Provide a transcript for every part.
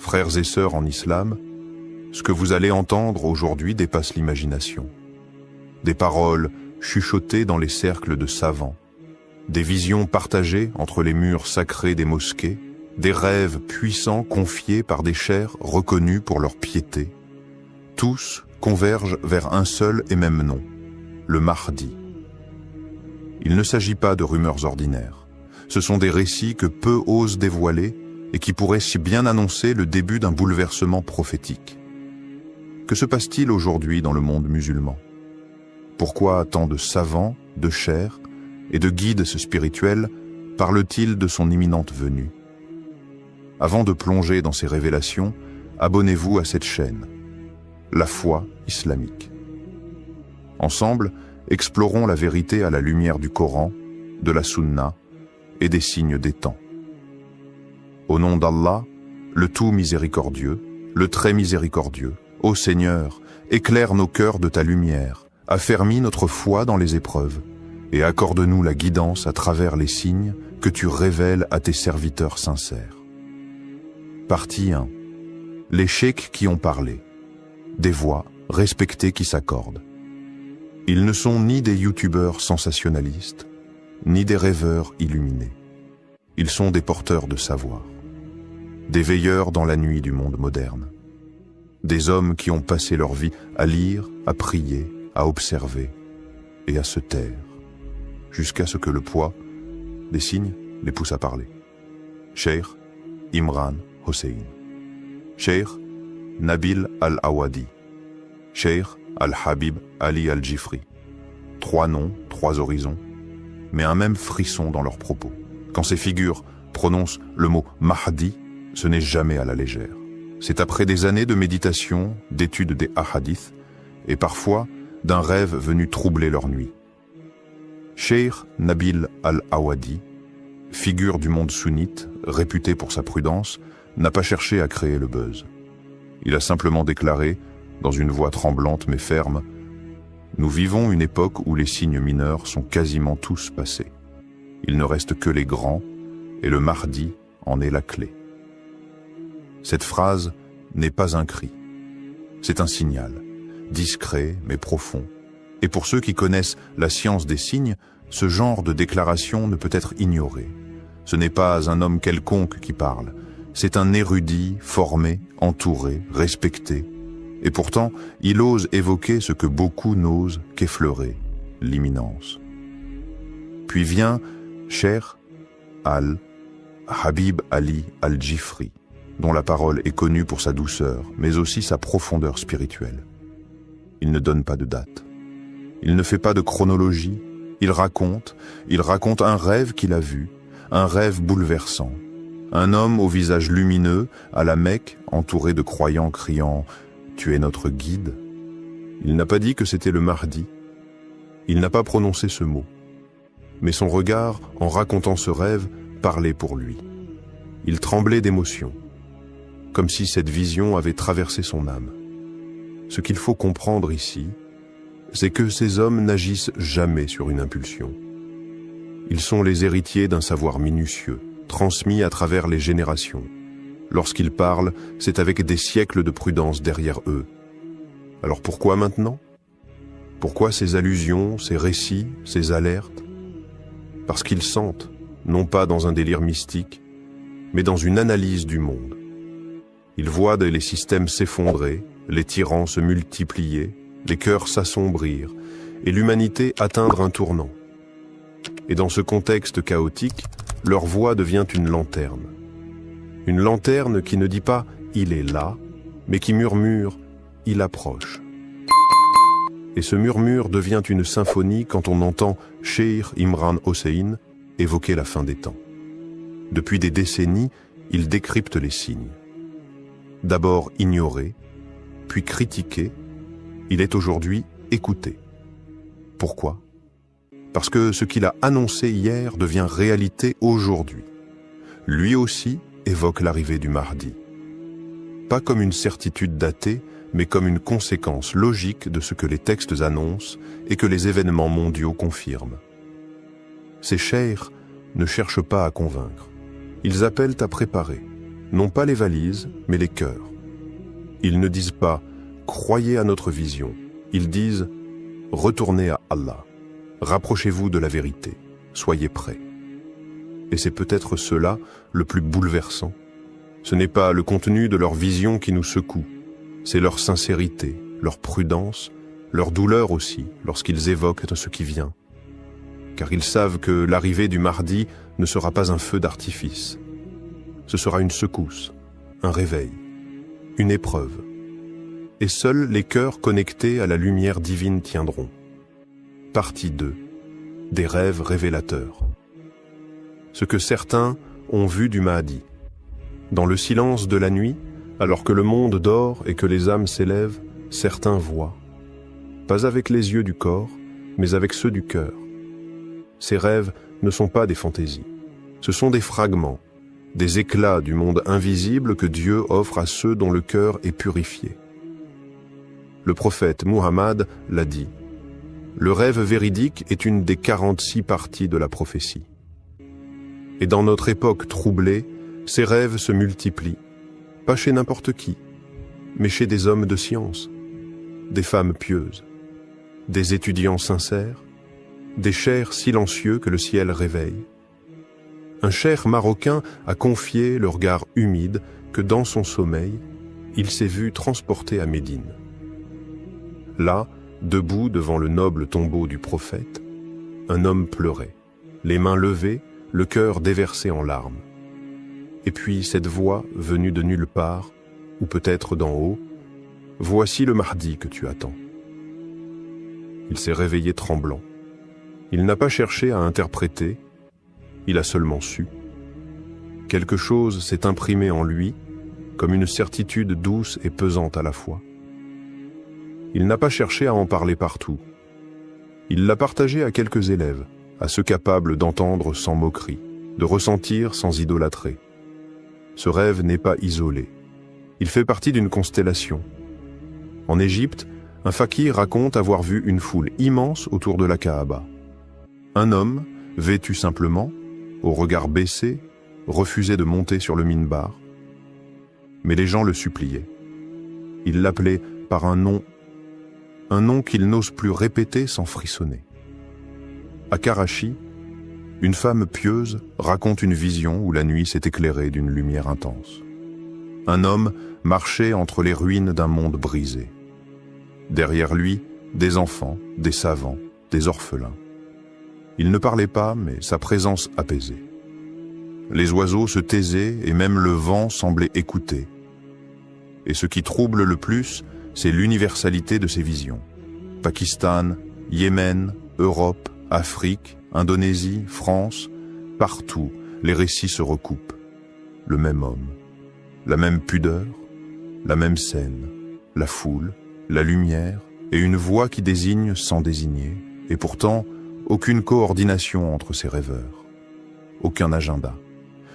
Frères et sœurs en islam, ce que vous allez entendre aujourd'hui dépasse l'imagination. Des paroles chuchotées dans les cercles de savants, des visions partagées entre les murs sacrés des mosquées, des rêves puissants confiés par des chers reconnus pour leur piété. Tous convergent vers un seul et même nom, le Mahdi. Il ne s'agit pas de rumeurs ordinaires. Ce sont des récits que peu osent dévoiler et qui pourraient si bien annoncer le début d'un bouleversement prophétique. Que se passe-t-il aujourd'hui dans le monde musulman? Pourquoi tant de savants, de chers et de guides spirituels parlent-ils de son imminente venue? Avant de plonger dans ces révélations, abonnez-vous à cette chaîne, La Foi Islamique. Ensemble, explorons la vérité à la lumière du Coran, de la Sunna et des signes des temps. Au nom d'Allah, le tout miséricordieux, le très miséricordieux, ô Seigneur, éclaire nos cœurs de ta lumière, affermis notre foi dans les épreuves, et accorde-nous la guidance à travers les signes que tu révèles à tes serviteurs sincères. Partie 1. Les cheikhs qui ont parlé. Des voix respectées qui s'accordent. Ils ne sont ni des youtubeurs sensationnalistes, ni des rêveurs illuminés. Ils sont des porteurs de savoir, des veilleurs dans la nuit du monde moderne, des hommes qui ont passé leur vie à lire, à prier, à observer et à se taire, jusqu'à ce que le poids des signes les pousse à parler. Cheikh Imran Hossein, Cheikh Nabil Al-Awadi, Cheikh Al-Habib Ali Al-Jifri. 3 noms, 3 horizons, mais un même frisson dans leurs propos. Quand ces figures prononcent le mot Mahdi, ce n'est jamais à la légère. C'est après des années de méditation, d'étude des hadiths, et parfois d'un rêve venu troubler leur nuit. Cheikh Nabil Al-Awadi, figure du monde sunnite, réputé pour sa prudence, n'a pas cherché à créer le buzz. Il a simplement déclaré, dans une voix tremblante mais ferme, « Nous vivons une époque où les signes mineurs sont quasiment tous passés. Il ne reste que les grands, et le Mahdi en est la clé. » Cette phrase n'est pas un cri. C'est un signal, discret mais profond. Et pour ceux qui connaissent la science des signes, ce genre de déclaration ne peut être ignoré. Ce n'est pas un homme quelconque qui parle. C'est un érudit, formé, entouré, respecté. Et pourtant, il ose évoquer ce que beaucoup n'osent qu'effleurer, l'imminence. Puis vient Cheikh Al-Habib Ali Al-Jifri, dont la parole est connue pour sa douceur, mais aussi sa profondeur spirituelle. Il ne donne pas de date. Il ne fait pas de chronologie. Il raconte un rêve qu'il a vu, un rêve bouleversant. Un homme au visage lumineux, à la Mecque, entouré de croyants criant « Tu es notre guide ». Il n'a pas dit que c'était le Mahdi. Il n'a pas prononcé ce mot. Mais son regard, en racontant ce rêve, parlait pour lui. Il tremblait d'émotion, comme si cette vision avait traversé son âme. Ce qu'il faut comprendre ici, c'est que ces hommes n'agissent jamais sur une impulsion. Ils sont les héritiers d'un savoir minutieux, transmis à travers les générations. Lorsqu'ils parlent, c'est avec des siècles de prudence derrière eux. Alors pourquoi maintenant? Pourquoi ces allusions, ces récits, ces alertes? Parce qu'ils sentent, non pas dans un délire mystique, mais dans une analyse du monde. Ils voient les systèmes s'effondrer, les tyrans se multiplier, les cœurs s'assombrir et l'humanité atteindre un tournant. Et dans ce contexte chaotique, leur voix devient une lanterne. Une lanterne qui ne dit pas « il est là », mais qui murmure « il approche ». Et ce murmure devient une symphonie quand on entend Cheikh Imran Hossein évoquer la fin des temps. Depuis des décennies, il décrypte les signes. D'abord ignoré, puis critiqué, il est aujourd'hui écouté. Pourquoi? Parce que ce qu'il a annoncé hier devient réalité aujourd'hui. Lui aussi évoque l'arrivée du Mahdi. Pas comme une certitude datée, mais comme une conséquence logique de ce que les textes annoncent et que les événements mondiaux confirment. Ces cheikhs ne cherchent pas à convaincre. Ils appellent à préparer. non pas les valises, mais les cœurs. Ils ne disent pas « croyez à notre vision », ils disent « retournez à Allah, rapprochez-vous de la vérité, soyez prêts ». Et c'est peut-être cela le plus bouleversant. Ce n'est pas le contenu de leur vision qui nous secoue, c'est leur sincérité, leur prudence, leur douleur aussi lorsqu'ils évoquent ce qui vient. Car ils savent que l'arrivée du Mahdi ne sera pas un feu d'artifice. Ce sera une secousse, un réveil, une épreuve. Et seuls les cœurs connectés à la lumière divine tiendront. Partie 2. Des rêves révélateurs. Ce que certains ont vu du Mahdi. Dans le silence de la nuit, alors que le monde dort et que les âmes s'élèvent, certains voient. Pas avec les yeux du corps, mais avec ceux du cœur. Ces rêves ne sont pas des fantaisies. Ce sont des fragments, des éclats du monde invisible que Dieu offre à ceux dont le cœur est purifié. Le prophète Muhammad l'a dit. Le rêve véridique est une des 46 parties de la prophétie. Et dans notre époque troublée, ces rêves se multiplient, pas chez n'importe qui, mais chez des hommes de science, des femmes pieuses, des étudiants sincères, des chers silencieux que le ciel réveille. Un cheikh marocain a confié le regard humide que dans son sommeil, il s'est vu transporté à Médine. Là, debout devant le noble tombeau du prophète, un homme pleurait, les mains levées, le cœur déversé en larmes. Et puis cette voix venue de nulle part, ou peut-être d'en haut, « Voici le Mahdi que tu attends ». Il s'est réveillé tremblant. Il n'a pas cherché à interpréter, il a seulement su. Quelque chose s'est imprimé en lui, comme une certitude douce et pesante à la fois. Il n'a pas cherché à en parler partout. Il l'a partagé à quelques élèves, à ceux capables d'entendre sans moquerie, de ressentir sans idolâtrer. Ce rêve n'est pas isolé. Il fait partie d'une constellation. En Égypte, un fakir raconte avoir vu une foule immense autour de la Kaaba. Un homme, vêtu simplement, au regard baissé, refusait de monter sur le minbar. Mais les gens le suppliaient. Ils l'appelaient par un nom qu'il n'ose plus répéter sans frissonner. À Karachi, une femme pieuse raconte une vision où la nuit s'est éclairée d'une lumière intense. Un homme marchait entre les ruines d'un monde brisé. Derrière lui, des enfants, des savants, des orphelins. Il ne parlait pas, mais sa présence apaisait. Les oiseaux se taisaient et même le vent semblait écouter. Et ce qui trouble le plus, c'est l'universalité de ces visions. Pakistan, Yémen, Europe, Afrique, Indonésie, France, partout, les récits se recoupent. Le même homme, la même pudeur, la même scène, la foule, la lumière et une voix qui désigne sans désigner, et pourtant aucune coordination entre ces rêveurs, aucun agenda,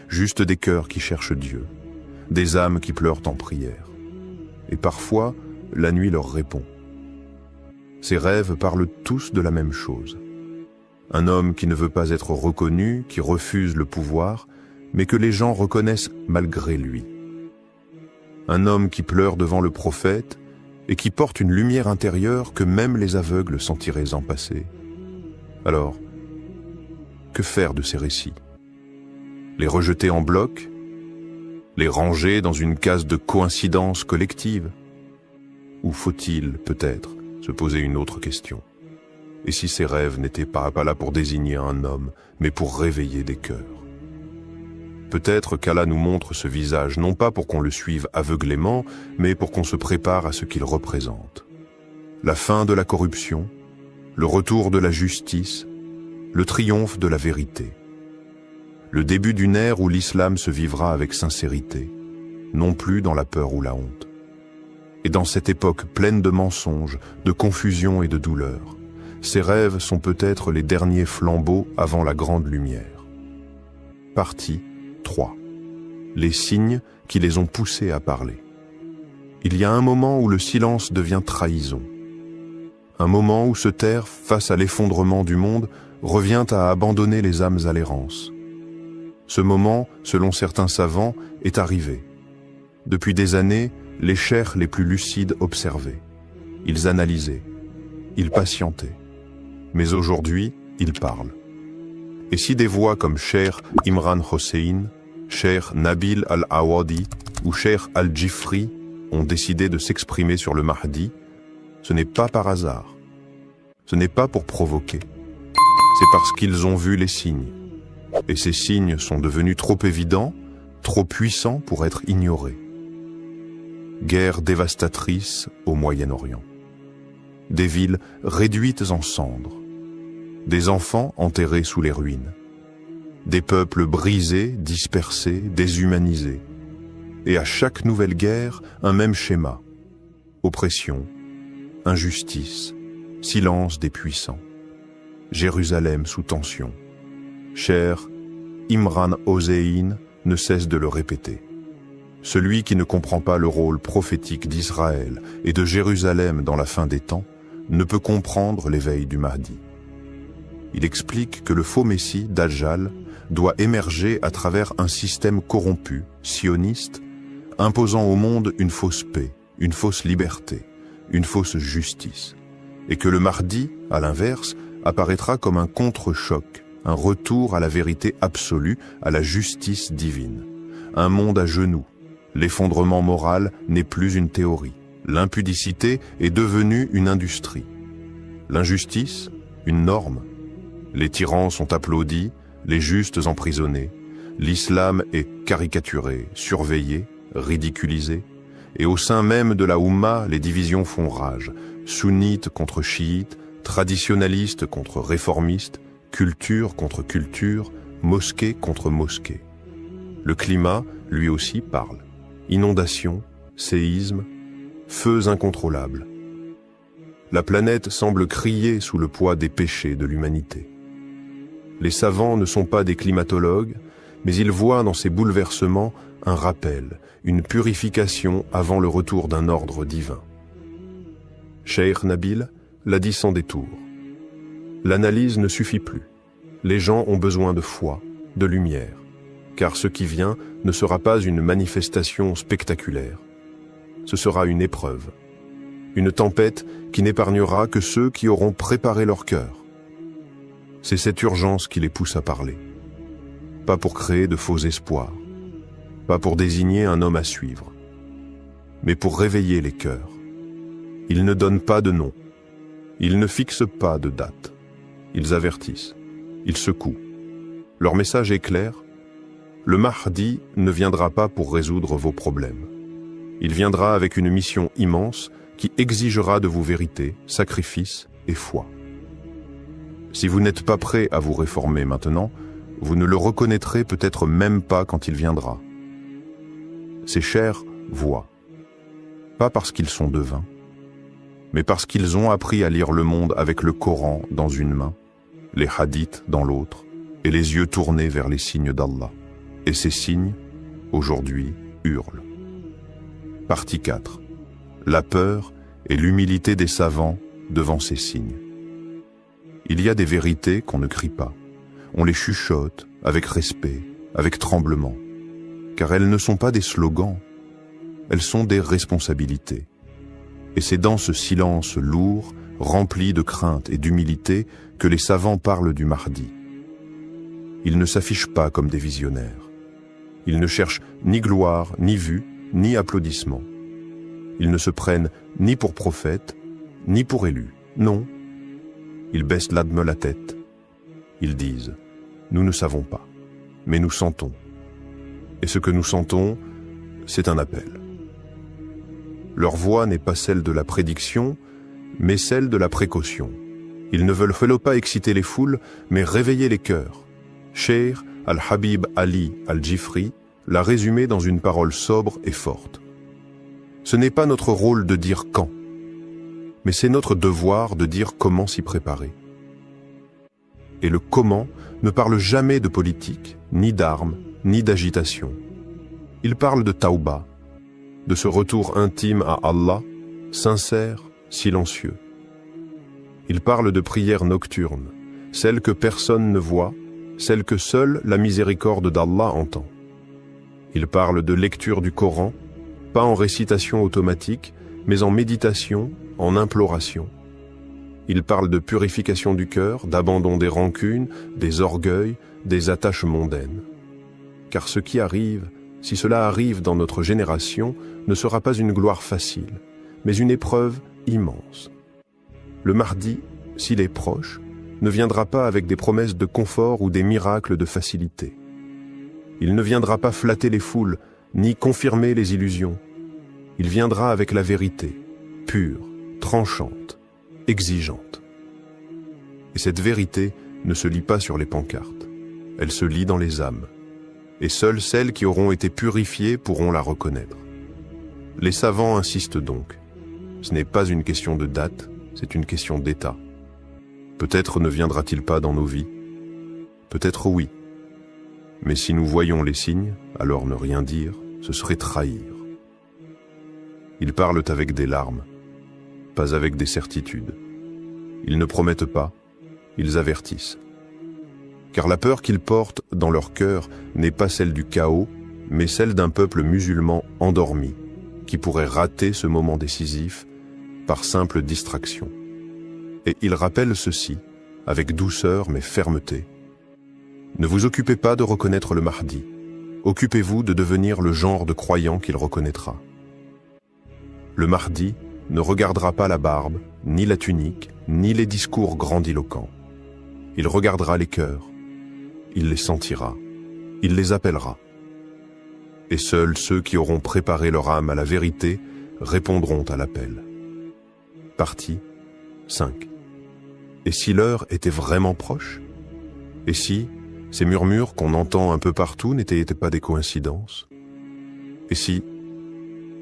juste des cœurs qui cherchent Dieu, des âmes qui pleurent en prière. Et parfois, la nuit leur répond. Ces rêves parlent tous de la même chose. Un homme qui ne veut pas être reconnu, qui refuse le pouvoir, mais que les gens reconnaissent malgré lui. Un homme qui pleure devant le prophète et qui porte une lumière intérieure que même les aveugles sentiraient en passer. Alors, que faire de ces récits? Les rejeter en bloc? Les ranger dans une case de coïncidence collective? Ou faut-il, peut-être, se poser une autre question? Et si ces rêves n'étaient pas là pour désigner un homme, mais pour réveiller des cœurs? Peut-être qu'Allah nous montre ce visage, non pas pour qu'on le suive aveuglément, mais pour qu'on se prépare à ce qu'il représente. La fin de la corruption, le retour de la justice, le triomphe de la vérité. Le début d'une ère où l'islam se vivra avec sincérité, non plus dans la peur ou la honte. Et dans cette époque pleine de mensonges, de confusion et de douleur, ces rêves sont peut-être les derniers flambeaux avant la grande lumière. Partie 3. Les signes qui les ont poussés à parler. Il y a un moment où le silence devient trahison. Un moment où se taire face à l'effondrement du monde revient à abandonner les âmes à l'errance. Ce moment, selon certains savants, est arrivé. Depuis des années, les cheikhs les plus lucides observaient. Ils analysaient. Ils patientaient. Mais aujourd'hui, ils parlent. Et si des voix comme Cheikh Imran Hossein, Cheikh Nabil Al-Awadi ou Cheikh Al-Jifri ont décidé de s'exprimer sur le Mahdi, ce n'est pas par hasard. Ce n'est pas pour provoquer. C'est parce qu'ils ont vu les signes. Et ces signes sont devenus trop évidents, trop puissants pour être ignorés. Guerre dévastatrice au Moyen-Orient. Des villes réduites en cendres. Des enfants enterrés sous les ruines. Des peuples brisés, dispersés, déshumanisés. Et à chaque nouvelle guerre, un même schéma. Oppression, injustice, silence des puissants. Jérusalem sous tension. Cheikh Imran Hossein ne cesse de le répéter. Celui qui ne comprend pas le rôle prophétique d'Israël et de Jérusalem dans la fin des temps ne peut comprendre l'éveil du Mahdi. Il explique que le faux Messie, Dajjal, doit émerger à travers un système corrompu, sioniste, imposant au monde une fausse paix, une fausse liberté, une fausse justice, et que le Mahdi, à l'inverse, apparaîtra comme un contre-choc, un retour à la vérité absolue, à la justice divine. Un monde à genoux. L'effondrement moral n'est plus une théorie. L'impudicité est devenue une industrie. L'injustice, une norme. Les tyrans sont applaudis, les justes emprisonnés. L'islam est caricaturé, surveillé, ridiculisé. Et au sein même de la Oumma, les divisions font rage. Sunnites contre chiites, traditionnalistes contre réformistes, culture contre culture, mosquée contre mosquée. Le climat, lui aussi, parle. Inondations, séismes, feux incontrôlables. La planète semble crier sous le poids des péchés de l'humanité. Les savants ne sont pas des climatologues, mais ils voient dans ces bouleversements un rappel, une purification avant le retour d'un ordre divin. Cheikh Nabil l'a dit sans détour. L'analyse ne suffit plus. Les gens ont besoin de foi, de lumière, car ce qui vient ne sera pas une manifestation spectaculaire. Ce sera une épreuve, une tempête qui n'épargnera que ceux qui auront préparé leur cœur. C'est cette urgence qui les pousse à parler. Pas pour créer de faux espoirs, pas pour désigner un homme à suivre, mais pour réveiller les cœurs. Ils ne donnent pas de nom, ils ne fixent pas de date, ils avertissent, ils secouent. Leur message est clair, le Mahdi ne viendra pas pour résoudre vos problèmes. Il viendra avec une mission immense qui exigera de vous vérité, sacrifice et foi. Si vous n'êtes pas prêt à vous réformer maintenant, vous ne le reconnaîtrez peut-être même pas quand il viendra. Ces chers voient, pas parce qu'ils sont devins, mais parce qu'ils ont appris à lire le monde avec le Coran dans une main, les hadiths dans l'autre, et les yeux tournés vers les signes d'Allah. Et ces signes, aujourd'hui, hurlent. Partie 4. La peur et l'humilité des savants devant ces signes. Il y a des vérités qu'on ne crie pas. On les chuchote avec respect, avec tremblement. Car elles ne sont pas des slogans, elles sont des responsabilités. Et c'est dans ce silence lourd, rempli de crainte et d'humilité, que les savants parlent du Mahdi. Ils ne s'affichent pas comme des visionnaires. Ils ne cherchent ni gloire, ni vue, ni applaudissements. Ils ne se prennent ni pour prophètes, ni pour élus. Non. Ils baissent l'adme la tête. Ils disent, nous ne savons pas, mais nous sentons. Et ce que nous sentons, c'est un appel. Leur voix n'est pas celle de la prédiction, mais celle de la précaution. Ils ne veulent pas exciter les foules, mais réveiller les cœurs. Cheikh Al-Habib Ali Al-Jifri l'a résumé dans une parole sobre et forte. Ce n'est pas notre rôle de dire quand, mais c'est notre devoir de dire comment s'y préparer. Et le comment ne parle jamais de politique, ni d'armes, ni d'agitation. Il parle de tauba, de ce retour intime à Allah, sincère, silencieux. Il parle de prières nocturnes, celles que personne ne voit, celle que seule la miséricorde d'Allah entend. Il parle de lecture du Coran, pas en récitation automatique, mais en méditation, en imploration. Il parle de purification du cœur, d'abandon des rancunes, des orgueils, des attaches mondaines. Car ce qui arrive, si cela arrive dans notre génération, ne sera pas une gloire facile, mais une épreuve immense. Le Mahdi, s'il est proche, ne viendra pas avec des promesses de confort ou des miracles de facilité. Il ne viendra pas flatter les foules, ni confirmer les illusions. Il viendra avec la vérité, pure, tranchante, exigeante. Et cette vérité ne se lit pas sur les pancartes, elle se lit dans les âmes. Et seules celles qui auront été purifiées pourront la reconnaître. Les savants insistent donc. Ce n'est pas une question de date, c'est une question d'état. Peut-être ne viendra-t-il pas dans nos vies. Peut-être oui. Mais si nous voyons les signes, alors ne rien dire, ce serait trahir. Ils parlent avec des larmes, pas avec des certitudes. Ils ne promettent pas, ils avertissent. Car la peur qu'ils portent dans leur cœur n'est pas celle du chaos, mais celle d'un peuple musulman endormi, qui pourrait rater ce moment décisif par simple distraction. Et ils rappellent ceci, avec douceur mais fermeté. Ne vous occupez pas de reconnaître le Mahdi, occupez-vous de devenir le genre de croyant qu'il reconnaîtra. Le Mahdi ne regardera pas la barbe, ni la tunique, ni les discours grandiloquents. Il regardera les cœurs, il les sentira, il les appellera. Et seuls ceux qui auront préparé leur âme à la vérité répondront à l'appel. Partie 5. Et si l'heure était vraiment proche? Et si ces murmures qu'on entend un peu partout n'étaient pas des coïncidences? Et si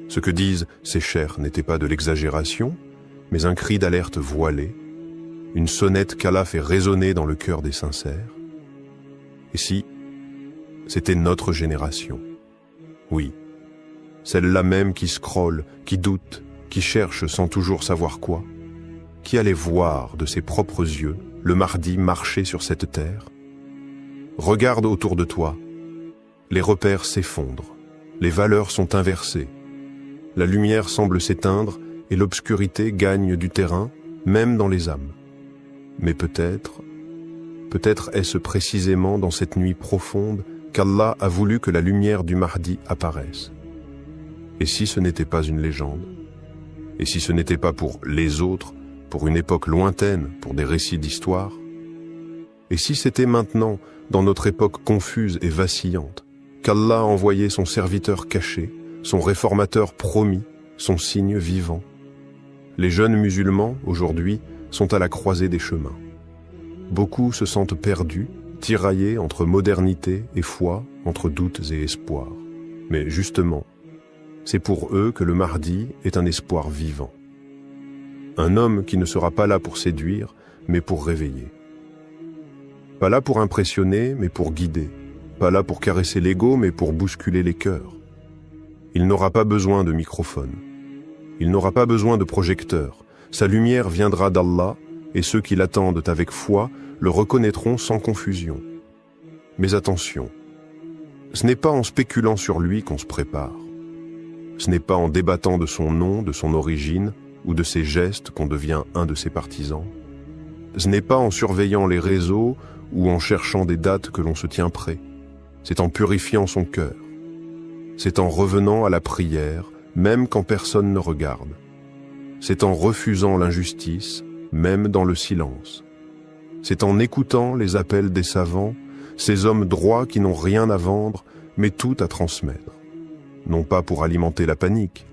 ce que disent ces chers n'était pas de l'exagération, mais un cri d'alerte voilé, une sonnette qu'Allah fait résonner dans le cœur des sincères? Et si c'était notre génération? Oui, celle-là même qui scrolle, qui doute, qui cherche sans toujours savoir quoi, qui allait voir de ses propres yeux le Mahdi marcher sur cette terre? Regarde autour de toi, les repères s'effondrent, les valeurs sont inversées, la lumière semble s'éteindre et l'obscurité gagne du terrain, même dans les âmes. Mais peut-être est-ce précisément dans cette nuit profonde qu'Allah a voulu que la lumière du Mahdi apparaisse. Et si ce n'était pas une légende? Et si ce n'était pas pour les autres, pour une époque lointaine, pour des récits d'histoire? Et si c'était maintenant, dans notre époque confuse et vacillante, qu'Allah a envoyé son serviteur caché, son réformateur promis, son signe vivant? Les jeunes musulmans, aujourd'hui, sont à la croisée des chemins. Beaucoup se sentent perdus, tiraillés entre modernité et foi, entre doutes et espoirs. Mais justement, c'est pour eux que le Mahdi est un espoir vivant. Un homme qui ne sera pas là pour séduire, mais pour réveiller. Pas là pour impressionner, mais pour guider. Pas là pour caresser l'ego, mais pour bousculer les cœurs. Il n'aura pas besoin de microphone. Il n'aura pas besoin de projecteur. Sa lumière viendra d'Allah, et ceux qui l'attendent avec foi le reconnaîtront sans confusion. Mais attention, ce n'est pas en spéculant sur lui qu'on se prépare. Ce n'est pas en débattant de son nom, de son origine, ou de ses gestes qu'on devient un de ses partisans. Ce n'est pas en surveillant les réseaux ou en cherchant des dates que l'on se tient prêt. C'est en purifiant son cœur. C'est en revenant à la prière, même quand personne ne regarde. C'est en refusant l'injustice, même dans le silence. C'est en écoutant les appels des savants, ces hommes droits qui n'ont rien à vendre, mais tout à transmettre. Non pas pour alimenter la panique,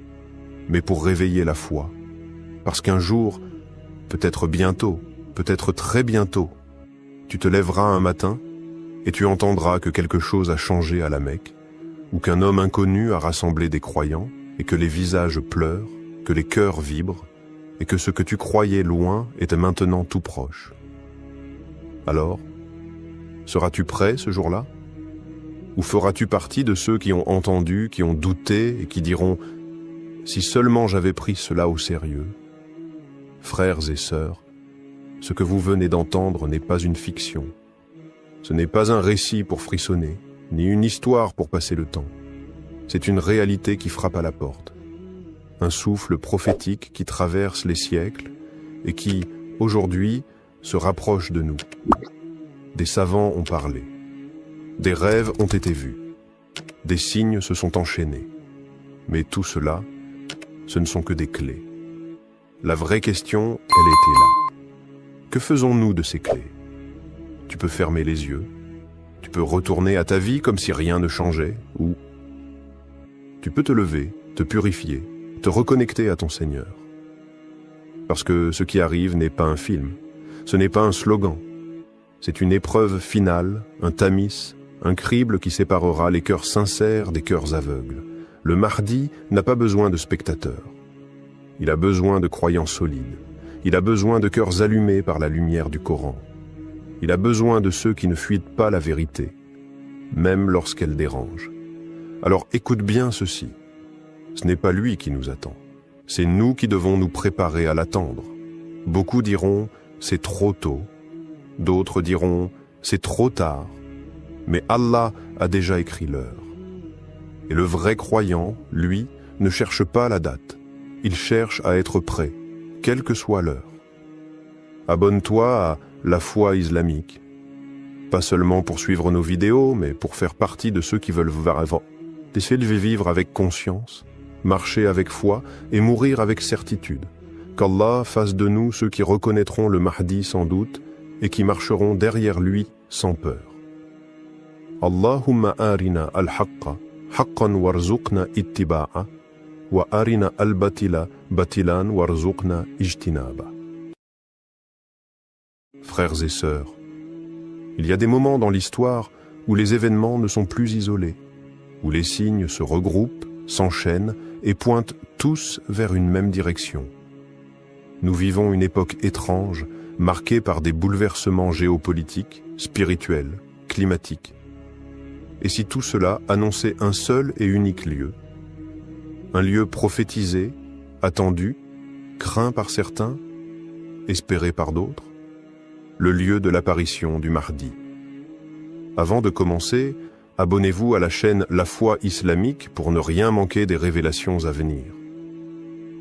mais pour réveiller la foi. Parce qu'un jour, peut-être bientôt, peut-être très bientôt, tu te lèveras un matin et tu entendras que quelque chose a changé à la Mecque, ou qu'un homme inconnu a rassemblé des croyants, et que les visages pleurent, que les cœurs vibrent, et que ce que tu croyais loin était maintenant tout proche. Alors, seras-tu prêt ce jour-là? Ou feras-tu partie de ceux qui ont entendu, qui ont douté et qui diront « Si seulement j'avais pris cela au sérieux ». Frères et sœurs, ce que vous venez d'entendre n'est pas une fiction. Ce n'est pas un récit pour frissonner, ni une histoire pour passer le temps. C'est une réalité qui frappe à la porte. Un souffle prophétique qui traverse les siècles et qui, aujourd'hui, se rapproche de nous. Des savants ont parlé. Des rêves ont été vus. Des signes se sont enchaînés. Mais tout cela, ce ne sont que des clés. La vraie question, elle était là. Que faisons-nous de ces clés? Tu peux fermer les yeux. Tu peux retourner à ta vie comme si rien ne changeait, ou tu peux te lever, te purifier, te reconnecter à ton Seigneur. Parce que ce qui arrive n'est pas un film, ce n'est pas un slogan. C'est une épreuve finale, un tamis, un crible qui séparera les cœurs sincères des cœurs aveugles. Le Mahdi n'a pas besoin de spectateurs. Il a besoin de croyants solides. Il a besoin de cœurs allumés par la lumière du Coran. Il a besoin de ceux qui ne fuient pas la vérité, même lorsqu'elle dérange. Alors écoute bien ceci. Ce n'est pas lui qui nous attend. C'est nous qui devons nous préparer à l'attendre. Beaucoup diront « c'est trop tôt ». D'autres diront « c'est trop tard ». Mais Allah a déjà écrit l'heure. Et le vrai croyant, lui, ne cherche pas la date. Il cherche à être prêt, quelle que soit l'heure. Abonne-toi à La Foi Islamique. Pas seulement pour suivre nos vidéos, mais pour faire partie de ceux qui veulent vivre avec conscience, marcher avec foi et mourir avec certitude. Qu'Allah fasse de nous ceux qui reconnaîtront le Mahdi sans doute et qui marcheront derrière lui sans peur. Allahumma arina al-haqqa haqqan warzuqna ittiba'a wa arina al-batila batilan warzuqna ijtinaba. Frères et sœurs, il y a des moments dans l'histoire où les événements ne sont plus isolés, où les signes se regroupent, s'enchaînent et pointent tous vers une même direction. Nous vivons une époque étrange, marquée par des bouleversements géopolitiques, spirituels, climatiques. Et si tout cela annonçait un seul et unique lieu, un lieu prophétisé, attendu, craint par certains, espéré par d'autres, le lieu de l'apparition du Mahdi. Avant de commencer, abonnez-vous à la chaîne La Foi Islamique pour ne rien manquer des révélations à venir.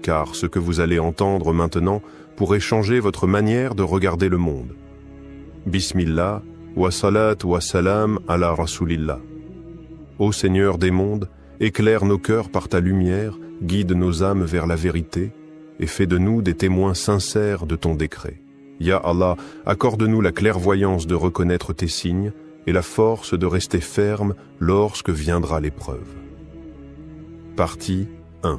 Car ce que vous allez entendre maintenant pourrait changer votre manière de regarder le monde. Bismillah, wa salat wa salam ala rasulillah. Ô Seigneur des mondes, éclaire nos cœurs par ta lumière, guide nos âmes vers la vérité et fais de nous des témoins sincères de ton décret. Ya Allah, accorde-nous la clairvoyance de reconnaître tes signes et la force de rester ferme lorsque viendra l'épreuve. Partie 1.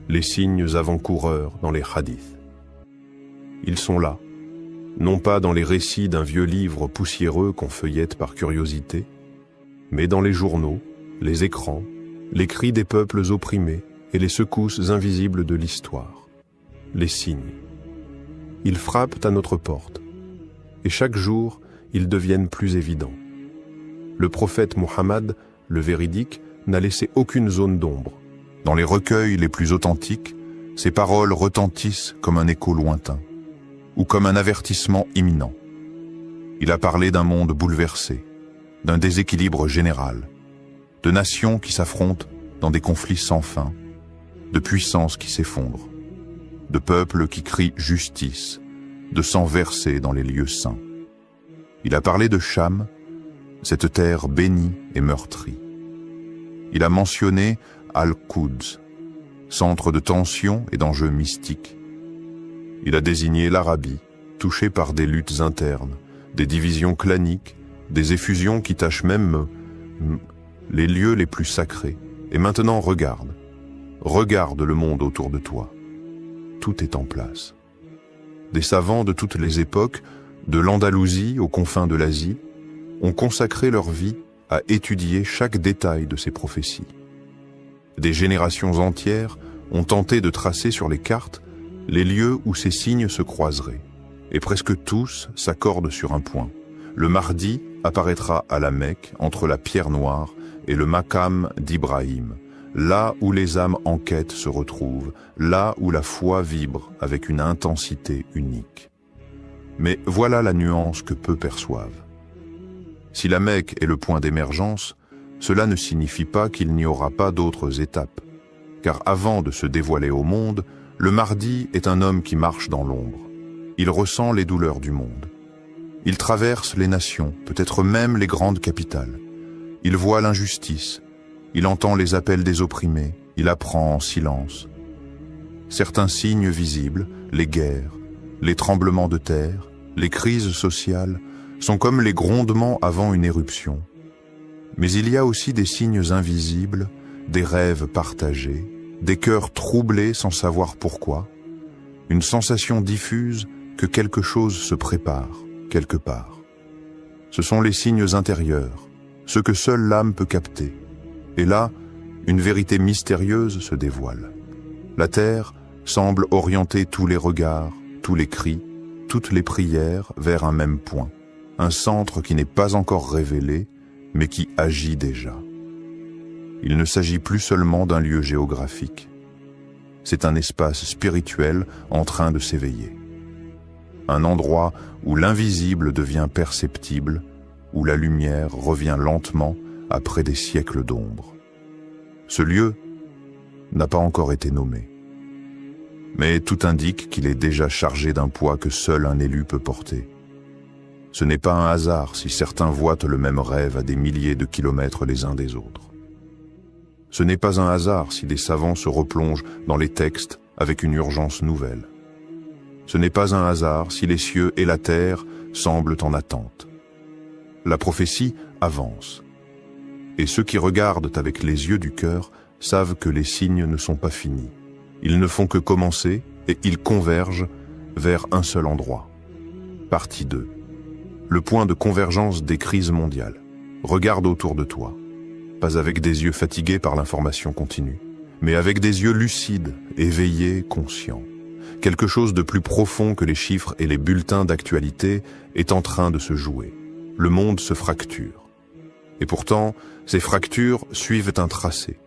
Les signes avant-coureurs dans les hadiths. Ils sont là, non pas dans les récits d'un vieux livre poussiéreux qu'on feuillette par curiosité, mais dans les journaux, les écrans, les cris des peuples opprimés et les secousses invisibles de l'histoire. Les signes. Ils frappent à notre porte, et chaque jour, ils deviennent plus évidents. Le prophète Mohammed, le véridique, n'a laissé aucune zone d'ombre. Dans les recueils les plus authentiques, ses paroles retentissent comme un écho lointain, ou comme un avertissement imminent. Il a parlé d'un monde bouleversé, d'un déséquilibre général, de nations qui s'affrontent dans des conflits sans fin, de puissances qui s'effondrent, de peuples qui crient justice, de sang versé dans les lieux saints. Il a parlé de Cham, cette terre bénie et meurtrie. Il a mentionné Al-Quds, centre de tensions et d'enjeux mystiques. Il a désigné l'Arabie, touchée par des luttes internes, des divisions claniques, des effusions qui tachent même les lieux les plus sacrés. Et maintenant regarde le monde autour de toi. Tout est en place. Des savants de toutes les époques, de l'Andalousie aux confins de l'Asie, ont consacré leur vie à étudier chaque détail de ces prophéties. Des générations entières ont tenté de tracer sur les cartes les lieux où ces signes se croiseraient. Et presque tous s'accordent sur un point. Le Mahdi apparaîtra à la Mecque entre la pierre noire et le Maqam d'Ibrahim, là où les âmes en quête se retrouvent, là où la foi vibre avec une intensité unique. Mais voilà la nuance que peu perçoivent. Si la Mecque est le point d'émergence, cela ne signifie pas qu'il n'y aura pas d'autres étapes. Car avant de se dévoiler au monde, le Mahdi est un homme qui marche dans l'ombre. Il ressent les douleurs du monde. Il traverse les nations, peut-être même les grandes capitales. Il voit l'injustice, il entend les appels des opprimés, il apprend en silence. Certains signes visibles, les guerres, les tremblements de terre, les crises sociales, sont comme les grondements avant une éruption. Mais il y a aussi des signes invisibles, des rêves partagés, des cœurs troublés sans savoir pourquoi, une sensation diffuse que quelque chose se prépare, quelque part. Ce sont les signes intérieurs, ceux que seule l'âme peut capter. Et là, une vérité mystérieuse se dévoile. La terre semble orienter tous les regards, tous les cris, toutes les prières vers un même point. Un centre qui n'est pas encore révélé, mais qui agit déjà. Il ne s'agit plus seulement d'un lieu géographique. C'est un espace spirituel en train de s'éveiller. Un endroit où l'invisible devient perceptible, où la lumière revient lentement après des siècles d'ombre. Ce lieu n'a pas encore été nommé. Mais tout indique qu'il est déjà chargé d'un poids que seul un élu peut porter. Ce n'est pas un hasard si certains voient le même rêve à des milliers de kilomètres les uns des autres. Ce n'est pas un hasard si des savants se replongent dans les textes avec une urgence nouvelle. Ce n'est pas un hasard si les cieux et la terre semblent en attente. La prophétie avance. Et ceux qui regardent avec les yeux du cœur savent que les signes ne sont pas finis. Ils ne font que commencer et ils convergent vers un seul endroit. Partie 2. Le point de convergence des crises mondiales. Regarde autour de toi. Pas avec des yeux fatigués par l'information continue, mais avec des yeux lucides, éveillés, conscients. Quelque chose de plus profond que les chiffres et les bulletins d'actualité est en train de se jouer. Le monde se fracture. Et pourtant, ces fractures suivent un tracé.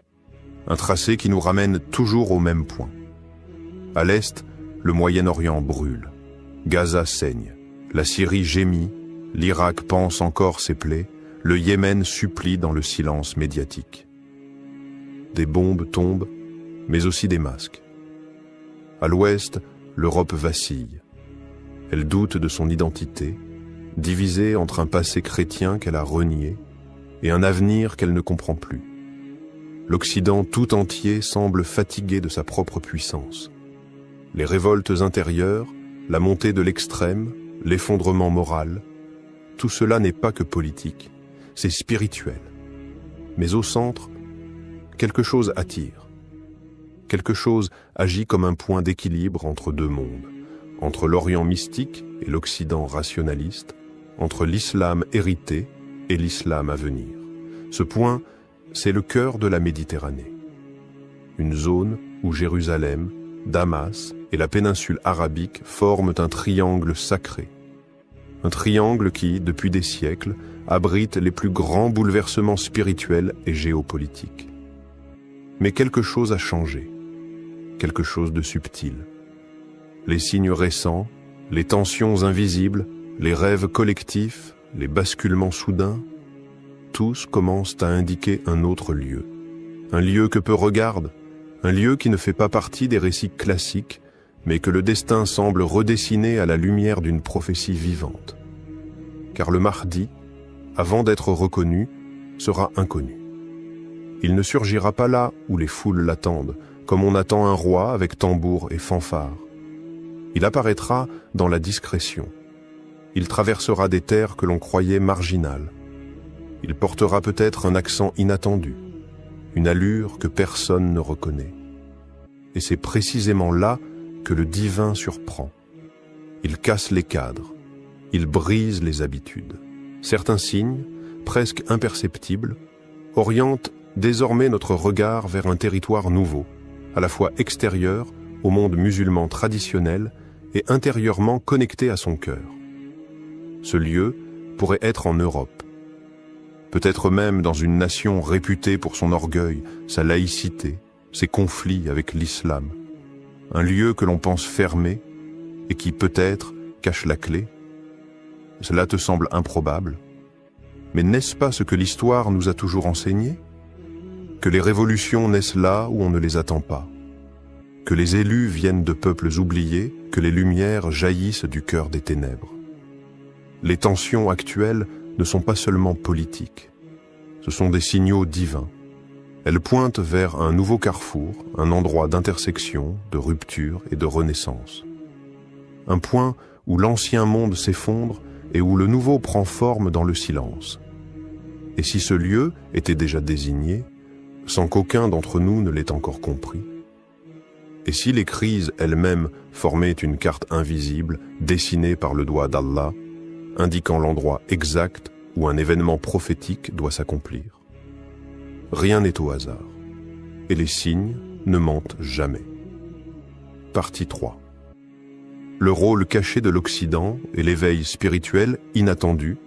Un tracé qui nous ramène toujours au même point. À l'est, le Moyen-Orient brûle. Gaza saigne. La Syrie gémit. L'Irak pense encore ses plaies. Le Yémen supplie dans le silence médiatique. Des bombes tombent, mais aussi des masques. À l'ouest, l'Europe vacille. Elle doute de son identité, divisée entre un passé chrétien qu'elle a renié et un avenir qu'elle ne comprend plus. L'Occident tout entier semble fatigué de sa propre puissance. Les révoltes intérieures, la montée de l'extrême, l'effondrement moral, tout cela n'est pas que politique, c'est spirituel. Mais au centre, quelque chose attire. Quelque chose agit comme un point d'équilibre entre deux mondes, entre l'Orient mystique et l'Occident rationaliste, entre l'islam hérité et l'islam à venir. Ce point, c'est le cœur de la Méditerranée. Une zone où Jérusalem, Damas et la péninsule arabique forment un triangle sacré. Un triangle qui, depuis des siècles, abrite les plus grands bouleversements spirituels et géopolitiques. Mais quelque chose a changé, quelque chose de subtil. Les signes récents, les tensions invisibles, les rêves collectifs, les basculements soudains, tous commencent à indiquer un autre lieu. Un lieu que peu regardent, un lieu qui ne fait pas partie des récits classiques, mais que le destin semble redessiner à la lumière d'une prophétie vivante. Car le Mahdi, avant d'être reconnu, sera inconnu. Il ne surgira pas là où les foules l'attendent, comme on attend un roi avec tambour et fanfare. Il apparaîtra dans la discrétion. Il traversera des terres que l'on croyait marginales. Il portera peut-être un accent inattendu, une allure que personne ne reconnaît. Et c'est précisément là que le divin surprend. Il casse les cadres, il brise les habitudes. Certains signes, presque imperceptibles, orientent désormais notre regard vers un territoire nouveau, à la fois extérieur au monde musulman traditionnel et intérieurement connecté à son cœur. Ce lieu pourrait être en Europe, peut-être même dans une nation réputée pour son orgueil, sa laïcité, ses conflits avec l'islam. Un lieu que l'on pense fermé et qui peut-être cache la clé. Cela te semble improbable? Mais n'est-ce pas ce que l'histoire nous a toujours enseigné? Que les révolutions naissent là où on ne les attend pas. Que les élus viennent de peuples oubliés, que les lumières jaillissent du cœur des ténèbres. Les tensions actuelles ne sont pas seulement politiques. Ce sont des signaux divins. Elles pointent vers un nouveau carrefour, un endroit d'intersection, de rupture et de renaissance. Un point où l'ancien monde s'effondre et où le nouveau prend forme dans le silence. Et si ce lieu était déjà désigné, sans qu'aucun d'entre nous ne l'ait encore compris? Et si les crises elles-mêmes formaient une carte invisible, dessinée par le doigt d'Allah, indiquant l'endroit exact où un événement prophétique doit s'accomplir? Rien n'est au hasard, et les signes ne mentent jamais. Partie 3. Le rôle caché de l'Occident et l'éveil spirituel inattendu.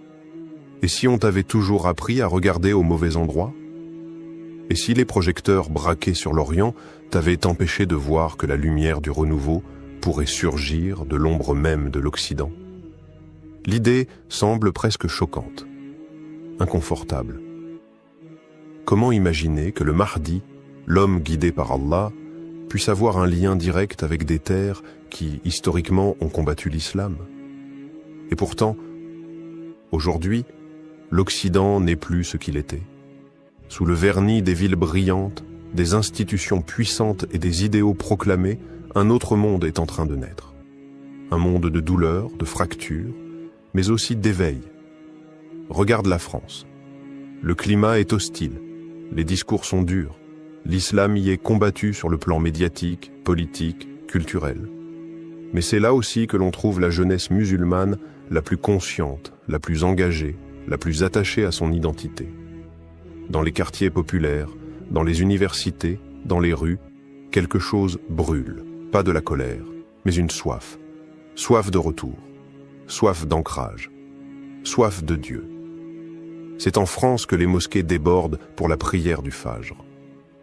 Et si on t'avait toujours appris à regarder au mauvais endroit? Et si les projecteurs braqués sur l'Orient t'avaient empêché de voir que la lumière du renouveau pourrait surgir de l'ombre même de l'Occident? L'idée semble presque choquante, inconfortable. Comment imaginer que le Mahdi, l'homme guidé par Allah, puisse avoir un lien direct avec des terres qui, historiquement, ont combattu l'islam? Et pourtant, aujourd'hui, l'Occident n'est plus ce qu'il était. Sous le vernis des villes brillantes, des institutions puissantes et des idéaux proclamés, un autre monde est en train de naître. Un monde de douleur, de fractures, mais aussi d'éveil. Regarde la France. Le climat est hostile, les discours sont durs, l'islam y est combattu sur le plan médiatique, politique, culturel. Mais c'est là aussi que l'on trouve la jeunesse musulmane la plus consciente, la plus engagée, la plus attachée à son identité. Dans les quartiers populaires, dans les universités, dans les rues, quelque chose brûle, pas de la colère, mais une soif. Soif de retour, soif d'ancrage, soif de Dieu. C'est en France que les mosquées débordent pour la prière du Fajr.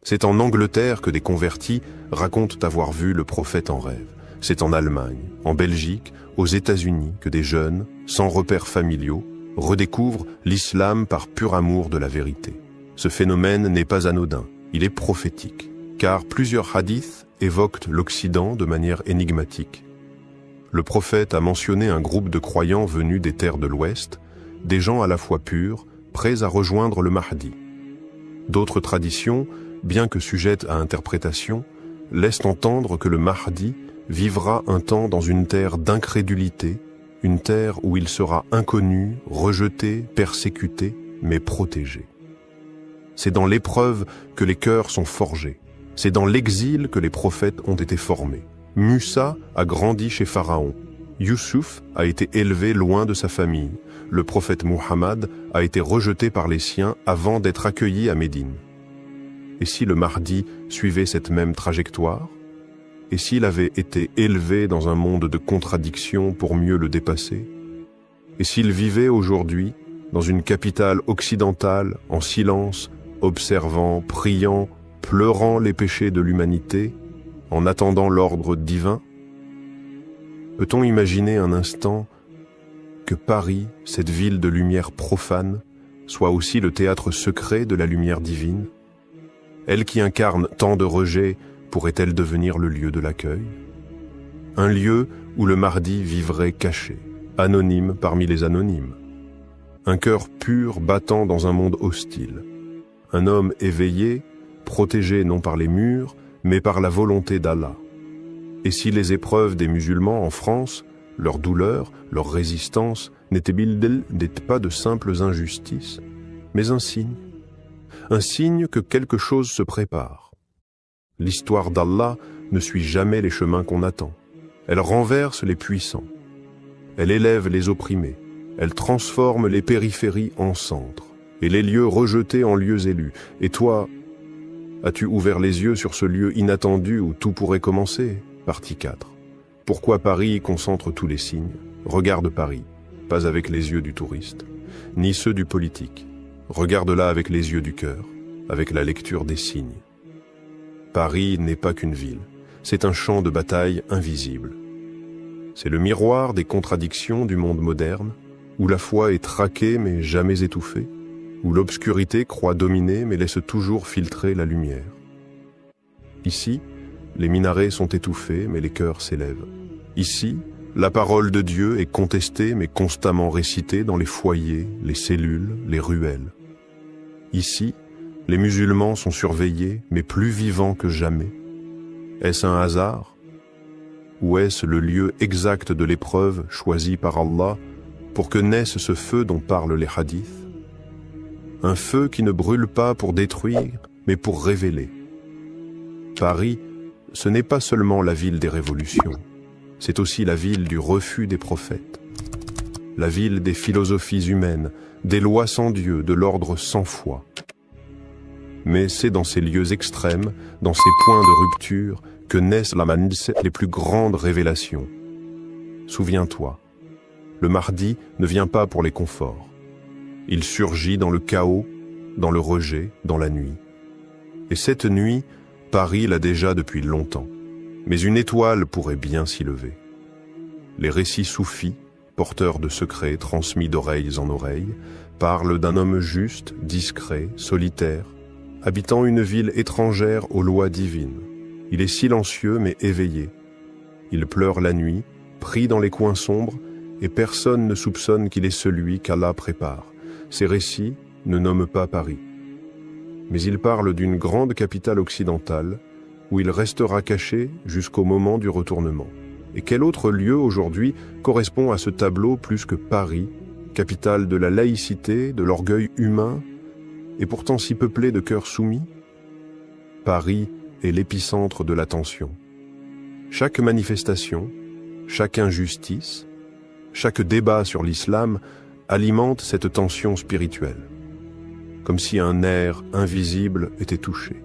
C'est en Angleterre que des convertis racontent avoir vu le prophète en rêve. C'est en Allemagne, en Belgique, aux États-Unis que des jeunes, sans repères familiaux, redécouvrent l'islam par pur amour de la vérité. Ce phénomène n'est pas anodin, il est prophétique, car plusieurs hadiths évoquent l'Occident de manière énigmatique. Le prophète a mentionné un groupe de croyants venus des terres de l'Ouest, des gens à la fois purs, prêts à rejoindre le Mahdi. D'autres traditions, bien que sujettes à interprétation, laissent entendre que le Mahdi vivra un temps dans une terre d'incrédulité, une terre où il sera inconnu, rejeté, persécuté, mais protégé. C'est dans l'épreuve que les cœurs sont forgés. C'est dans l'exil que les prophètes ont été formés. Musa a grandi chez Pharaon. Youssouf a été élevé loin de sa famille. Le prophète Muhammad a été rejeté par les siens avant d'être accueilli à Médine. Et si le Mahdi suivait cette même trajectoire? Et s'il avait été élevé dans un monde de contradictions pour mieux le dépasser? Et s'il vivait aujourd'hui dans une capitale occidentale, en silence, observant, priant, pleurant les péchés de l'humanité, en attendant l'ordre divin? Peut-on imaginer un instant que Paris, cette ville de lumière profane, soit aussi le théâtre secret de la lumière divine? Elle qui incarne tant de rejets, pourrait-elle devenir le lieu de l'accueil? Un lieu où le Mahdi vivrait caché, anonyme parmi les anonymes. Un cœur pur battant dans un monde hostile. Un homme éveillé, protégé non par les murs, mais par la volonté d'Allah. Et si les épreuves des musulmans en France, leur douleur, leur résistance, n'étaient pas de simples injustices, mais un signe que quelque chose se prépare. L'histoire d'Allah ne suit jamais les chemins qu'on attend. Elle renverse les puissants. Elle élève les opprimés. Elle transforme les périphéries en centres et les lieux rejetés en lieux élus. Et toi, as-tu ouvert les yeux sur ce lieu inattendu où tout pourrait commencer? Partie 4. Pourquoi Paris concentre tous les signes? Regarde Paris, pas avec les yeux du touriste, ni ceux du politique. Regarde-la avec les yeux du cœur, avec la lecture des signes. Paris n'est pas qu'une ville, c'est un champ de bataille invisible. C'est le miroir des contradictions du monde moderne, où la foi est traquée mais jamais étouffée. où l'obscurité croit dominer mais laisse toujours filtrer la lumière. Ici, les minarets sont étouffés mais les cœurs s'élèvent. Ici, la parole de Dieu est contestée mais constamment récitée dans les foyers, les cellules, les ruelles. Ici, les musulmans sont surveillés mais plus vivants que jamais. Est-ce un hasard? Ou est-ce le lieu exact de l'épreuve choisi par Allah pour que naisse ce feu dont parlent les hadiths? Un feu qui ne brûle pas pour détruire, mais pour révéler. Paris, ce n'est pas seulement la ville des révolutions, c'est aussi la ville du refus des prophètes, la ville des philosophies humaines, des lois sans Dieu, de l'ordre sans foi. Mais c'est dans ces lieux extrêmes, dans ces points de rupture, que naissent les plus grandes révélations. Souviens-toi, le Mahdi ne vient pas pour les conforts. Il surgit dans le chaos, dans le rejet, dans la nuit. Et cette nuit, Paris l'a déjà depuis longtemps. Mais une étoile pourrait bien s'y lever. Les récits soufis, porteurs de secrets transmis d'oreilles en oreilles, parlent d'un homme juste, discret, solitaire, habitant une ville étrangère aux lois divines. Il est silencieux mais éveillé. Il pleure la nuit, pris dans les coins sombres, et personne ne soupçonne qu'il est celui qu'Allah prépare. Ces récits ne nomment pas Paris. Mais ils parlent d'une grande capitale occidentale, où il restera caché jusqu'au moment du retournement. Et quel autre lieu aujourd'hui correspond à ce tableau plus que Paris, capitale de la laïcité, de l'orgueil humain, et pourtant si peuplée de cœurs soumis? Paris est l'épicentre de la tension. Chaque manifestation, chaque injustice, chaque débat sur l'islam alimente cette tension spirituelle, comme si un nerf invisible était touché,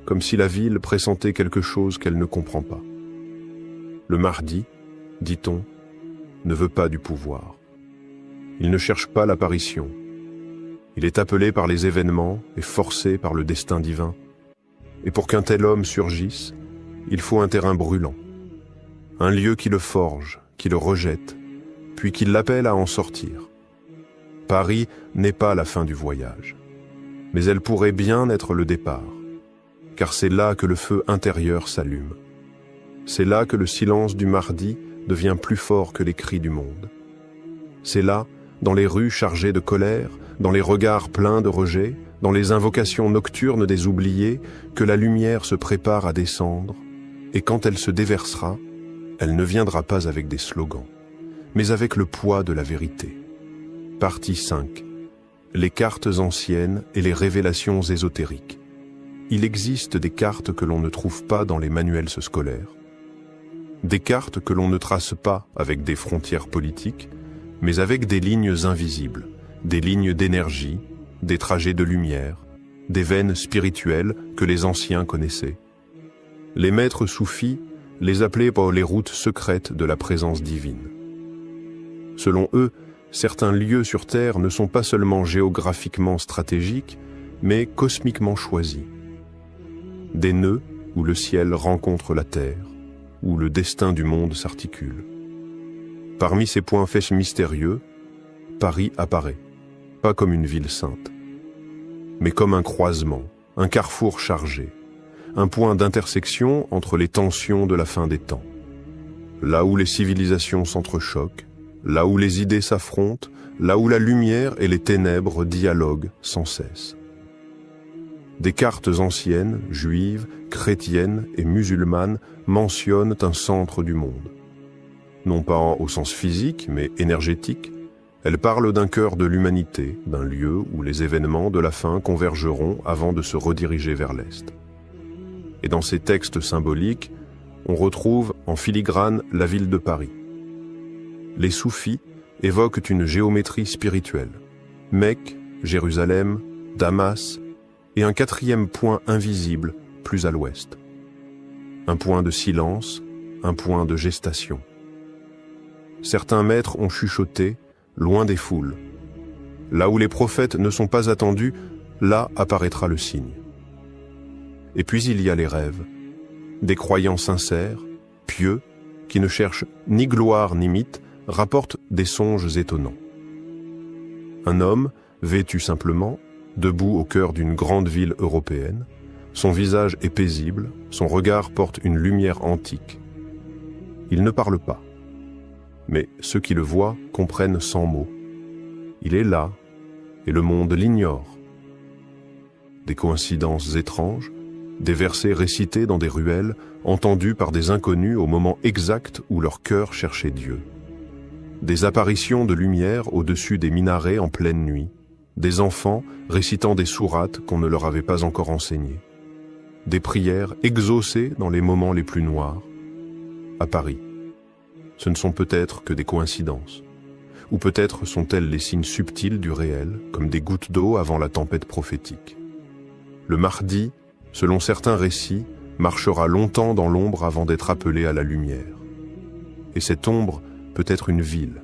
comme si la ville pressentait quelque chose qu'elle ne comprend pas. Le Mahdi, dit-on, ne veut pas du pouvoir. Il ne cherche pas l'apparition. Il est appelé par les événements et forcé par le destin divin. Et pour qu'un tel homme surgisse, il faut un terrain brûlant, un lieu qui le forge, qui le rejette, puis qui l'appelle à en sortir. Paris n'est pas la fin du voyage, mais elle pourrait bien être le départ, car c'est là que le feu intérieur s'allume. C'est là que le silence du Mahdi devient plus fort que les cris du monde. C'est là, dans les rues chargées de colère, dans les regards pleins de rejet, dans les invocations nocturnes des oubliés, que la lumière se prépare à descendre, et quand elle se déversera, elle ne viendra pas avec des slogans, mais avec le poids de la vérité. Partie 5. Les cartes anciennes et les révélations ésotériques. Il existe des cartes que l'on ne trouve pas dans les manuels scolaires, des cartes que l'on ne trace pas avec des frontières politiques, mais avec des lignes invisibles, des lignes d'énergie, des trajets de lumière, des veines spirituelles que les anciens connaissaient. Les maîtres soufis les appelaient par les routes secrètes de la présence divine. Selon eux, certains lieux sur Terre ne sont pas seulement géographiquement stratégiques, mais cosmiquement choisis. Des nœuds où le ciel rencontre la Terre, où le destin du monde s'articule. Parmi ces points faits mystérieux, Paris apparaît, pas comme une ville sainte, mais comme un croisement, un carrefour chargé, un point d'intersection entre les tensions de la fin des temps. Là où les civilisations s'entrechoquent, là où les idées s'affrontent, là où la lumière et les ténèbres dialoguent sans cesse. Des cartes anciennes, juives, chrétiennes et musulmanes mentionnent un centre du monde. Non pas au sens physique, mais énergétique, elles parlent d'un cœur de l'humanité, d'un lieu où les événements de la fin convergeront avant de se rediriger vers l'Est. Et dans ces textes symboliques, on retrouve en filigrane la ville de Paris. Les soufis évoquent une géométrie spirituelle. Mecque, Jérusalem, Damas, et un quatrième point invisible plus à l'ouest. Un point de silence, un point de gestation. Certains maîtres ont chuchoté, loin des foules. Là où les prophètes ne sont pas attendus, là apparaîtra le signe. Et puis il y a les rêves, des croyants sincères, pieux, qui ne cherchent ni gloire ni mythe, rapportent des songes étonnants. Un homme, vêtu simplement, debout au cœur d'une grande ville européenne. Son visage est paisible, son regard porte une lumière antique. Il ne parle pas, mais ceux qui le voient comprennent sans mots. Il est là, et le monde l'ignore. Des coïncidences étranges, des versets récités dans des ruelles, entendus par des inconnus au moment exact où leur cœur cherchait Dieu. Des apparitions de lumière au-dessus des minarets en pleine nuit, des enfants récitant des sourates qu'on ne leur avait pas encore enseignées, des prières exaucées dans les moments les plus noirs. À Paris, ce ne sont peut-être que des coïncidences, ou peut-être sont-elles les signes subtils du réel, comme des gouttes d'eau avant la tempête prophétique. Le Mahdi, selon certains récits, marchera longtemps dans l'ombre avant d'être appelé à la lumière. Et cette ombre peut être une ville,